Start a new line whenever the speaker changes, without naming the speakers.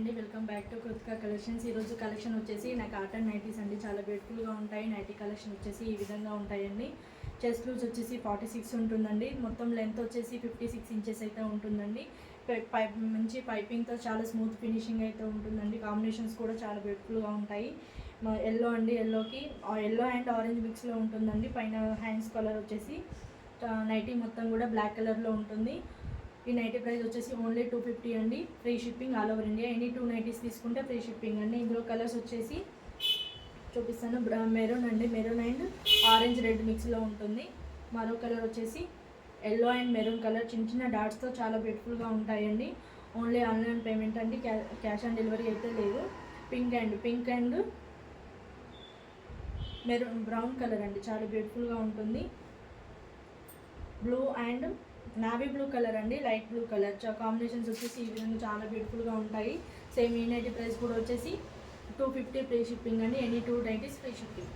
అండి, welcome back to Kritika collections. ఈరోజు collection వచ్చేసి నా కాటన్ నైటీస్ అండి. చాలా బ్యూటిఫుల్గా ఉంటాయి. నైటీ కలెక్షన్ వచ్చేసి ఈ విధంగా ఉంటాయండి. చెస్ట్ లూజ్ వచ్చేసి 46 ఉంటుందండి. మొత్తం లెంత్ వచ్చేసి 56 ఇంచెస్ అయితే ఉంటుందండి. మంచి పైపింగ్తో చాలా స్మూత్ ఫినిషింగ్ అయితే ఉంటుందండి. కాంబినేషన్స్ కూడా చాలా బ్యూటిఫుల్గా ఉంటాయి. ఎల్లో అండి, ఎల్లో అండ్ ఆరెంజ్ మిక్స్లో ఉంటుందండి. పైన హ్యాండ్స్ కలర్ వచ్చేసి నైటీ మొత్తం కూడా బ్లాక్ కలర్లో ఉంటుంది. ఈ నైటీ ప్రైస్ వచ్చేసి ఓన్లీ 250 అండి. Free shipping all over India. Any 2 nighties తీసుకుంటే ఫ్రీ షిప్పింగ్ అండి. ఇందులో కలర్స్ వచ్చేసి చూపిస్తాను. మెరూన్ అండి, మెరూన్ అండ్ ఆరెంజ్ రెడ్ మిక్స్లో ఉంటుంది. మరో కలర్ వచ్చేసి ఎల్లో అండ్ మెరూన్ కలర్, చిన్న చిన్న డాట్స్తో చాలా బ్యూటిఫుల్గా ఉంటాయండి. ఓన్లీ ఆన్లైన్ పేమెంట్ అండి, క్యాష్ ఆన్ డెలివరీ అయితే లేదు. Pink and maroon brown colour అండి, చాలా బ్యూటిఫుల్గా ఉంటుంది. Blue and navy blue colour అండి, లైట్ బ్లూ కలర్. కాంబినేషన్స్ వచ్చేసి ఈ విధంగా చాలా బ్యూటిఫుల్గా ఉంటాయి. సేమ్ ఈ నైటీ ప్రైస్ కూడా వచ్చేసి 250 ఫ్రీ షిప్పింగ్ అండి. Any 2 nighties free shipping.